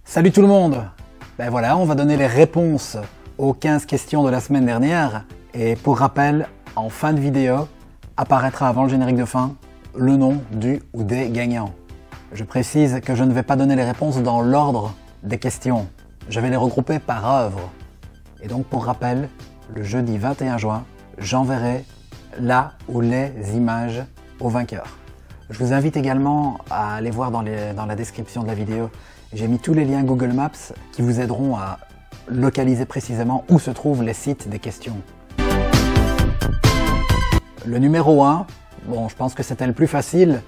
Salut tout le monde! Ben voilà, on va donner les réponses aux 15 questions de la semaine dernière. Et pour rappel, en fin de vidéo, apparaîtra avant le générique de fin le nom du ou des gagnants. Je précise que je ne vais pas donner les réponses dans l'ordre des questions. Je vais les regrouper par œuvre. Et donc pour rappel, le jeudi 21 juin, j'enverrai la ou les images aux vainqueurs. Je vous invite également à aller voir dans la description de la vidéo. J'ai mis tous les liens Google Maps qui vous aideront à localiser précisément où se trouvent les sites des questions. Le numéro 1, bon, je pense que c'était le plus facile,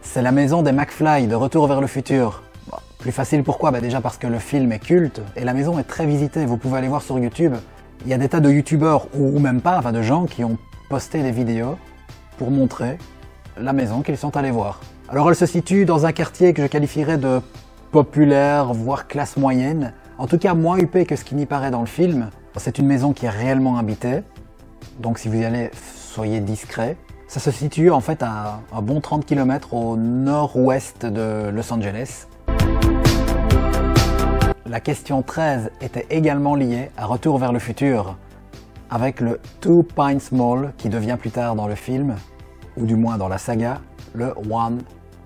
c'est la maison des McFly de Retour vers le futur. Bon, plus facile pourquoi? Déjà parce que le film est culte et la maison est très visitée. Vous pouvez aller voir sur YouTube. Il y a des tas de youtubeurs ou même pas, enfin de gens qui ont posté des vidéos pour montrer la maison qu'ils sont allés voir. Alors elle se situe dans un quartier que je qualifierais de populaire, voire classe moyenne. En tout cas moins huppé que ce qui n'y paraît dans le film. C'est une maison qui est réellement habitée. Donc si vous y allez, soyez discret. Ça se situe en fait à un bon 30 km au nord-ouest de Los Angeles. La question 13 était également liée à Retour vers le futur, avec le Two Pines Mall qui devient plus tard dans le film, ou du moins dans la saga, le One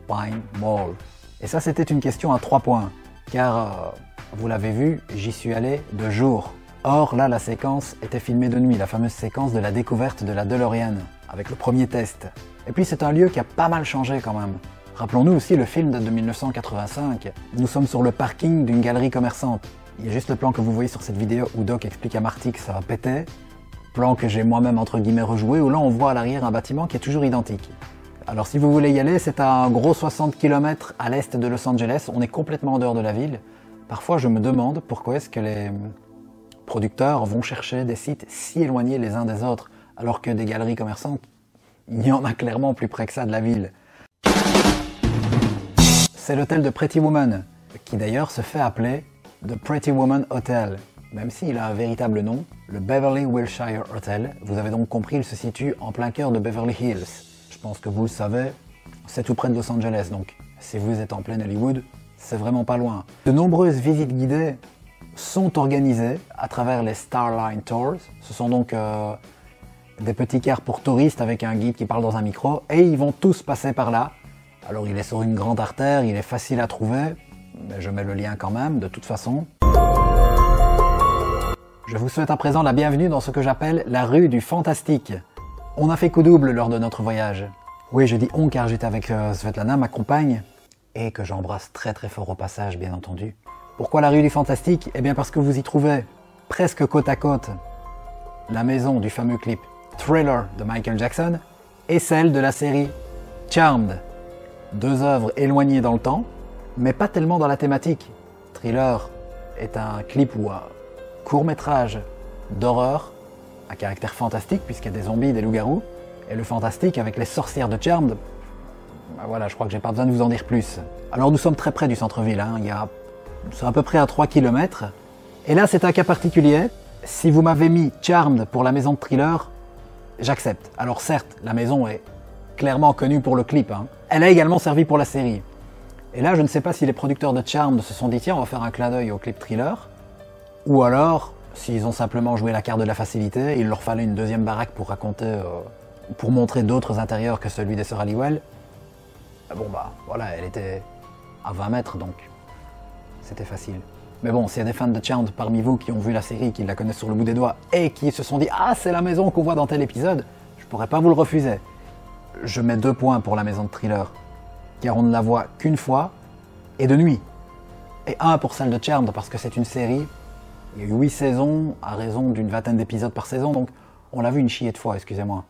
Pine Mall. Et ça c'était une question à 3 points, car vous l'avez vu, j'y suis allé de jour. Or là la séquence était filmée de nuit, la fameuse séquence de la découverte de la DeLorean, avec le premier test. Et puis c'est un lieu qui a pas mal changé quand même. Rappelons-nous aussi, le film date de 1985. Nous sommes sur le parking d'une galerie commerçante. Il y a juste le plan que vous voyez sur cette vidéo où Doc explique à Marty que ça va péter. Plan que j'ai moi-même entre guillemets rejoué, où là on voit à l'arrière un bâtiment qui est toujours identique. Alors si vous voulez y aller, c'est à un gros 60 km à l'est de Los Angeles. On est complètement en dehors de la ville. Parfois je me demande pourquoi est-ce que les producteurs vont chercher des sites si éloignés les uns des autres, alors que des galeries commerçantes, il y en a clairement plus près que ça de la ville. C'est l'hôtel de Pretty Woman, qui d'ailleurs se fait appeler The Pretty Woman Hotel, même s'il a un véritable nom, le Beverly Wilshire Hotel. Vous avez donc compris, il se situe en plein cœur de Beverly Hills. Je pense que vous le savez, c'est tout près de Los Angeles, donc si vous êtes en plein Hollywood, c'est vraiment pas loin. De nombreuses visites guidées sont organisées à travers les Starline Tours. Ce sont donc des petits cars pour touristes avec un guide qui parle dans un micro, et ils vont tous passer par là. Alors il est sur une grande artère, il est facile à trouver, mais je mets le lien quand même, de toute façon. Je vous souhaite à présent la bienvenue dans ce que j'appelle la rue du Fantastique. On a fait coup double lors de notre voyage. Oui, je dis on car j'étais avec Svetlana, ma compagne, et que j'embrasse très très fort au passage, bien entendu. Pourquoi la rue du Fantastique? Eh bien parce que vous y trouvez, presque côte à côte, la maison du fameux clip Thriller de Michael Jackson et celle de la série Charmed. Deux œuvres éloignées dans le temps, mais pas tellement dans la thématique. Thriller est un clip ou un court-métrage d'horreur à caractère fantastique, puisqu'il y a des zombies, des loups-garous, et le fantastique avec les sorcières de Charmed. Ben voilà, je crois que j'ai pas besoin de vous en dire plus. Alors nous sommes très près du centre-ville, hein. C'est à peu près à 3 km. Et là c'est un cas particulier. Si vous m'avez mis Charmed pour la maison de Thriller, j'accepte. Alors certes, la maison est clairement connue pour le clip, hein. Elle a également servi pour la série. Et là, je ne sais pas si les producteurs de Charmed se sont dit tiens, on va faire un clin d'œil au clip Thriller, ou alors, s'ils ont simplement joué la carte de la facilité, il leur fallait une deuxième baraque pour raconter, pour montrer d'autres intérieurs que celui des sœurs Halliwell. Bon bah, voilà, elle était à 20 mètres, donc c'était facile. Mais bon, s'il y a des fans de Charmed parmi vous qui ont vu la série, qui la connaissent sur le bout des doigts, et qui se sont dit ah, c'est la maison qu'on voit dans tel épisode, je pourrais pas vous le refuser. Je mets 2 points pour la maison de Thriller, car on ne la voit qu'une fois, et de nuit. Et 1 pour celle de Charmed, parce que c'est une série, il y a eu 8 saisons, à raison d'une vingtaine d'épisodes par saison, donc on l'a vu une chier de fois, excusez-moi.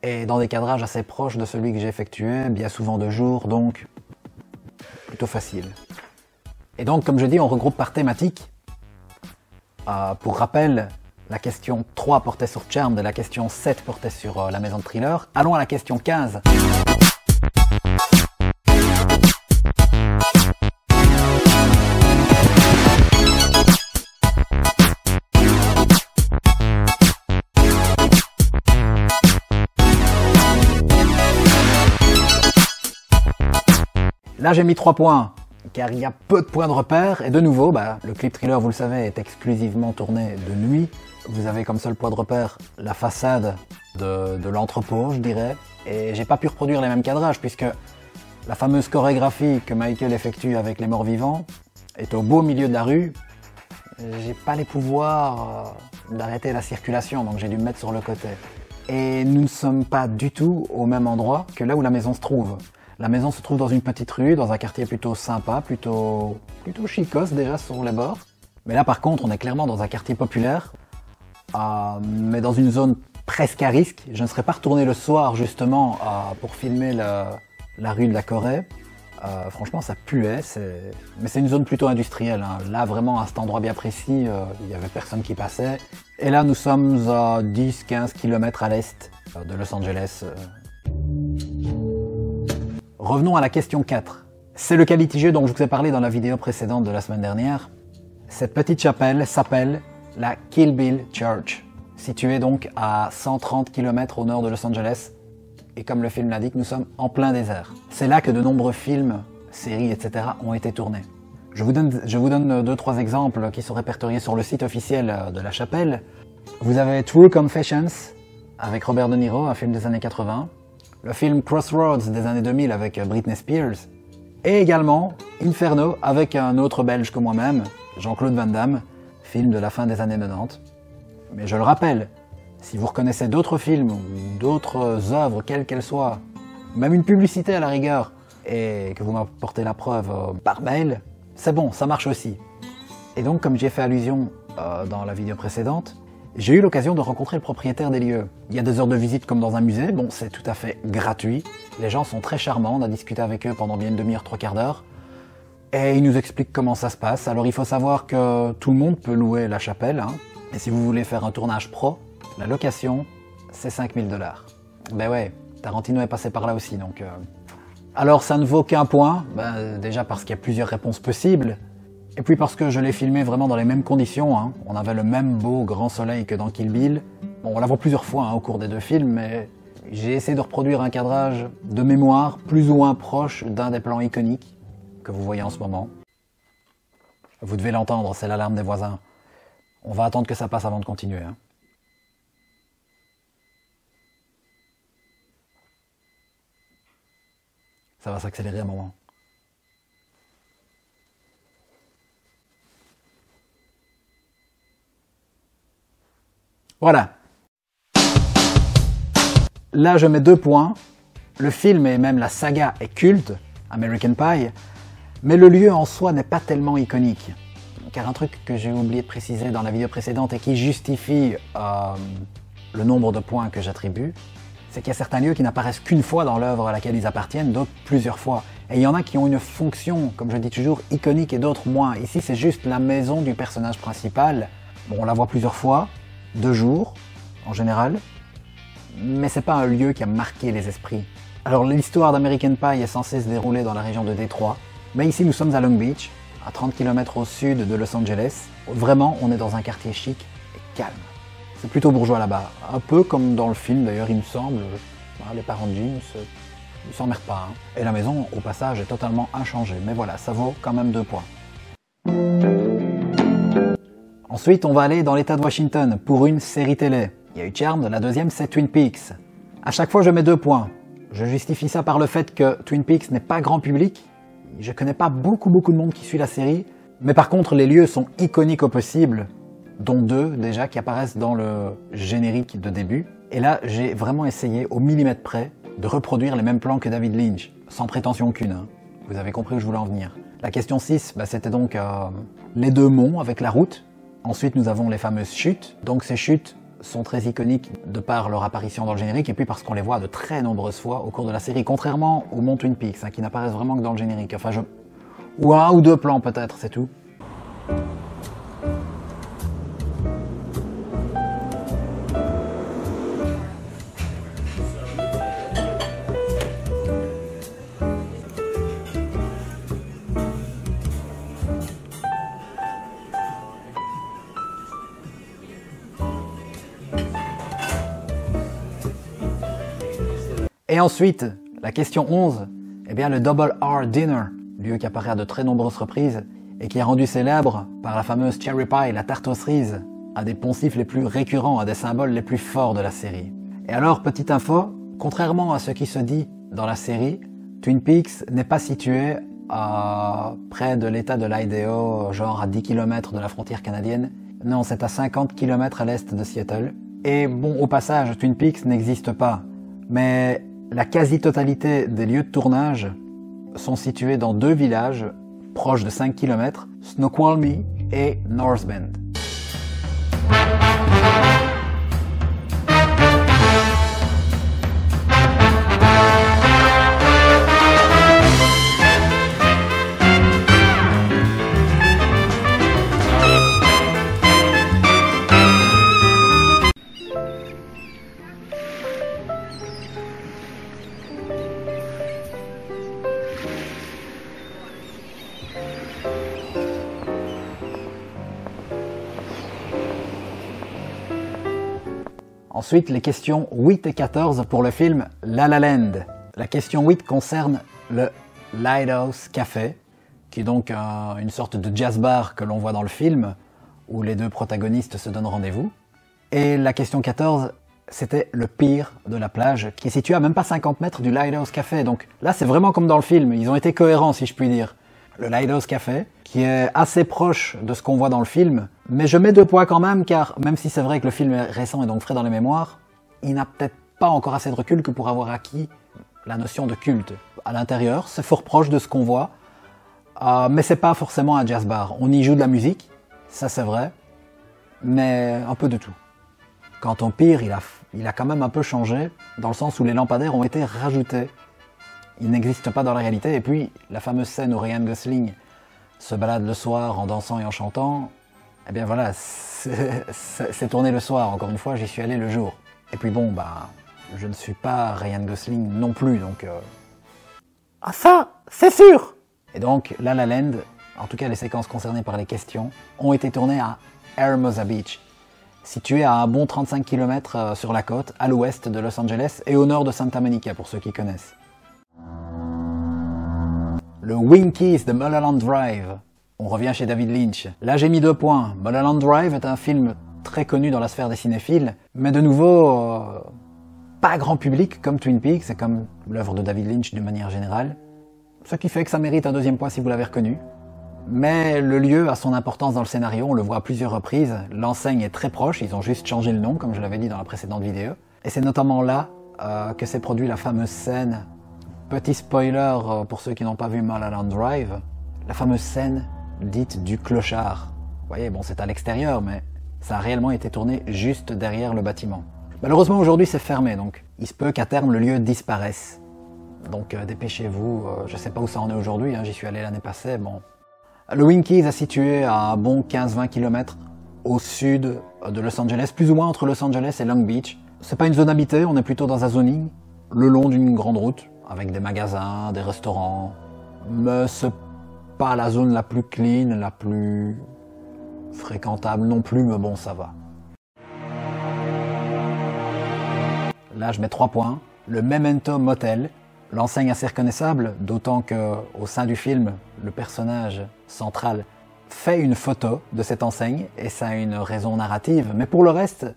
Et dans des cadrages assez proches de celui que j'ai effectué, bien souvent de jour, donc plutôt facile. Et donc, comme je dis, on regroupe par thématique. Pour rappel, la question 3 portait sur Charmed et la question 7 portait sur la maison de Thriller. Allons à la question 15. Là, j'ai mis 3 points. car il y a peu de points de repère, et de nouveau, le clip thriller, vous le savez, est exclusivement tourné de nuit. Vous avez comme seul point de repère la façade de l'entrepôt, je dirais, et j'ai pas pu reproduire les mêmes cadrages, puisque la fameuse chorégraphie que Michael effectue avec les morts vivants est au beau milieu de la rue. J'ai pas les pouvoirs d'arrêter la circulation, donc j'ai dû me mettre sur le côté. Et nous ne sommes pas du tout au même endroit que là où la maison se trouve. La maison se trouve dans une petite rue, dans un quartier plutôt sympa, plutôt chicos déjà sur les bords. Mais là par contre, on est clairement dans un quartier populaire, mais dans une zone presque à risque. Je ne serais pas retourné le soir justement pour filmer la rue de la Corée. Franchement, ça puait, mais c'est une zone plutôt industrielle. Hein. Là, vraiment, à cet endroit bien précis, il n'y avait personne qui passait. Et là, nous sommes à 10-15 km à l'est de Los Angeles. Revenons à la question 4. C'est le cas litigieux dont je vous ai parlé dans la vidéo précédente de la semaine dernière. Cette petite chapelle s'appelle la Kill Bill Church, située donc à 130 km au nord de Los Angeles. Et comme le film l'indique, nous sommes en plein désert. C'est là que de nombreux films, séries, etc. ont été tournés. Je vous donne 2-3 exemples qui sont répertoriés sur le site officiel de la chapelle. Vous avez True Confessions avec Robert De Niro, un film des années 80. Le film Crossroads des années 2000 avec Britney Spears. Et également Inferno avec un autre Belge que moi-même, Jean-Claude Van Damme, film de la fin des années 90. Mais je le rappelle, si vous reconnaissez d'autres films ou d'autres œuvres, quelles qu'elles soient, même une publicité à la rigueur, et que vous m'apportez la preuve par mail, c'est bon, ça marche aussi. Et donc, comme j'ai fait allusion dans la vidéo précédente, j'ai eu l'occasion de rencontrer le propriétaire des lieux. Il y a des heures de visite comme dans un musée, bon, c'est tout à fait gratuit. Les gens sont très charmants, on a discuté avec eux pendant bien une demi-heure, 3/4 d'heure. Et ils nous expliquent comment ça se passe. Alors il faut savoir que tout le monde peut louer la chapelle, hein. Et si vous voulez faire un tournage pro, la location, c'est 5000 $. Ben ouais, Tarantino est passé par là aussi, donc... Alors ça ne vaut qu'un point, déjà parce qu'il y a plusieurs réponses possibles, et puis parce que je l'ai filmé vraiment dans les mêmes conditions, hein. On avait le même beau grand soleil que dans Kill Bill. Bon, on la voit plusieurs fois au cours des deux films, mais j'ai essayé de reproduire un cadrage de mémoire plus ou moins proche d'un des plans iconiques que vous voyez en ce moment. Vous devez l'entendre, c'est l'alarme des voisins. On va attendre que ça passe avant de continuer, hein. Ça va s'accélérer un moment. Voilà. Là, je mets 2 points. Le film et même la saga est culte, American Pie, mais le lieu en soi n'est pas tellement iconique. Car un truc que j'ai oublié de préciser dans la vidéo précédente et qui justifie le nombre de points que j'attribue, c'est qu'il y a certains lieux qui n'apparaissent qu'une fois dans l'œuvre à laquelle ils appartiennent, d'autres plusieurs fois. Et il y en a qui ont une fonction, comme je dis toujours, iconique et d'autres moins. Ici, c'est juste la maison du personnage principal. Bon, on la voit plusieurs fois, 2 jours, en général, mais c'est pas un lieu qui a marqué les esprits. Alors, l'histoire d'American Pie est censée se dérouler dans la région de Détroit, mais ici, nous sommes à Long Beach, à 30 km au sud de Los Angeles. Vraiment, on est dans un quartier chic et calme. C'est plutôt bourgeois là-bas, un peu comme dans le film d'ailleurs, il me semble. Les parents de Jim ne s'emmerdent pas. Hein. Et la maison, au passage, est totalement inchangée. Mais voilà, ça vaut quand même 2 points. Ensuite, on va aller dans l'état de Washington pour une série télé. Il y a eu Charmed, la deuxième c'est Twin Peaks. À chaque fois, je mets 2 points. Je justifie ça par le fait que Twin Peaks n'est pas grand public. Je connais pas beaucoup de monde qui suit la série. Mais par contre, les lieux sont iconiques au possible, dont 2 déjà qui apparaissent dans le générique de début. Et là, j'ai vraiment essayé au millimètre près de reproduire les mêmes plans que David Lynch, sans prétention aucune. Hein. Vous avez compris où je voulais en venir. La question 6, c'était donc les 2 monts avec la route. Ensuite, nous avons les fameuses chutes. Donc ces chutes sont très iconiques de par leur apparition dans le générique et puis parce qu'on les voit de très nombreuses fois au cours de la série, contrairement aux monts Twin Peaks, hein, qui n'apparaissent vraiment que dans le générique. Enfin, ou 1 ou 2 plans peut-être, c'est tout. Et ensuite, la question 11, eh bien le Double R Dinner lieu qui apparaît à de très nombreuses reprises et qui est rendu célèbre par la fameuse cherry pie, la tarte aux cerises, un des poncifs les plus récurrents, un des symboles les plus forts de la série. Et alors, petite info, contrairement à ce qui se dit dans la série, Twin Peaks n'est pas situé près de l'état de l'Idaho, genre à 10 km de la frontière canadienne. Non, c'est à 50 km à l'est de Seattle. Et bon, au passage, Twin Peaks n'existe pas. Mais la quasi-totalité des lieux de tournage sont situés dans 2 villages proches de 5 km, Snoqualmie et North Bend. Ensuite, les questions 8 et 14 pour le film La La Land. La question 8 concerne le Lighthouse Café, qui est donc une sorte de jazz bar que l'on voit dans le film, où les 2 protagonistes se donnent rendez-vous. Et la question 14, c'était le pier de la plage, qui est situé à même pas 50 mètres du Lighthouse Café. Donc là, c'est vraiment comme dans le film, ils ont été cohérents si je puis dire. Le Lighthouse Café, qui est assez proche de ce qu'on voit dans le film, mais je mets 2 points quand même, car même si c'est vrai que le film est récent et donc frais dans les mémoires, il n'a peut-être pas encore assez de recul que pour avoir acquis la notion de culte. À l'intérieur, c'est fort proche de ce qu'on voit, mais c'est pas forcément un jazz bar. On y joue de la musique, ça c'est vrai, mais un peu de tout. Quant au pire, il a quand même un peu changé, dans le sens où les lampadaires ont été rajoutés. Il n'existe pas dans la réalité, et puis la fameuse scène où Ryan Gosling se balade le soir en dansant et en chantant, eh bien voilà, c'est tourné le soir, encore une fois, j'y suis allé le jour. Et puis bon, bah, je ne suis pas Ryan Gosling non plus, donc... Ah ça, c'est sûr! Et donc, La La Land, en tout cas les séquences concernées par les questions, ont été tournées à Hermosa Beach, situé à un bon 35 km sur la côte, à l'ouest de Los Angeles et au nord de Santa Monica, pour ceux qui connaissent. Le Winkies de Mulholland Drive. On revient chez David Lynch. Là, j'ai mis 2 points. Mulholland Drive est un film très connu dans la sphère des cinéphiles, mais de nouveau, pas grand public comme Twin Peaks et comme l'œuvre de David Lynch d'une manière générale. Ce qui fait que ça mérite un 2e point si vous l'avez reconnu. Mais le lieu a son importance dans le scénario, on le voit à plusieurs reprises. L'enseigne est très proche, ils ont juste changé le nom, comme je l'avais dit dans la précédente vidéo. Et c'est notamment là que s'est produit la fameuse scène. Petit spoiler pour ceux qui n'ont pas vu Mulholland Drive, la fameuse scène dite du clochard. Vous voyez, bon, c'est à l'extérieur, mais ça a réellement été tourné juste derrière le bâtiment. Malheureusement, aujourd'hui, c'est fermé, donc il se peut qu'à terme, le lieu disparaisse. Donc dépêchez-vous, je sais pas où ça en est aujourd'hui, hein, j'y suis allé l'année passée, bon. Le Winkies est situé à un bon 15-20 km au sud de Los Angeles, plus ou moins entre Los Angeles et Long Beach. C'est pas une zone habitée, on est plutôt dans un zoning, le long d'une grande route, avec des magasins, des restaurants, mais c'est pas la zone la plus clean, la plus fréquentable non plus, mais bon, ça va. Là, je mets 3 points. Le Memento Motel, l'enseigne assez reconnaissable, d'autant que au sein du film, le personnage central fait une photo de cette enseigne, et ça a une raison narrative, mais pour le reste,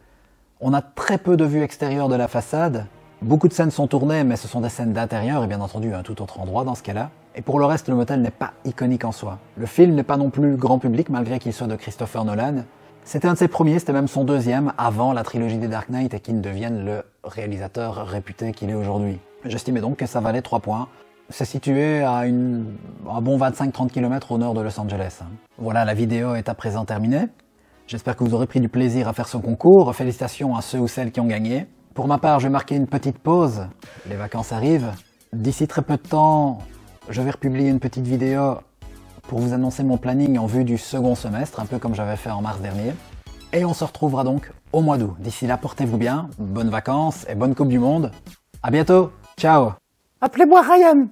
on a très peu de vues extérieures de la façade. Beaucoup de scènes sont tournées, mais ce sont des scènes d'intérieur, et bien entendu un tout autre endroit dans ce cas-là. Et pour le reste, le motel n'est pas iconique en soi. Le film n'est pas non plus grand public, malgré qu'il soit de Christopher Nolan. C'était un de ses premiers, c'était même son 2e, avant la trilogie des Dark Knight, et qu'il ne devienne le réalisateur réputé qu'il est aujourd'hui. J'estimais donc que ça valait 3 points. C'est situé à un bon 25-30 km au nord de Los Angeles. Voilà, la vidéo est à présent terminée. J'espère que vous aurez pris du plaisir à faire ce concours. Félicitations à ceux ou celles qui ont gagné. Pour ma part, je vais marquer une petite pause. Les vacances arrivent. D'ici très peu de temps, je vais republier une petite vidéo pour vous annoncer mon planning en vue du second semestre, un peu comme j'avais fait en mars dernier. Et on se retrouvera donc au mois d'août. D'ici là, portez-vous bien, bonnes vacances et bonne Coupe du Monde. À bientôt, ciao! Appelez-moi Ryan!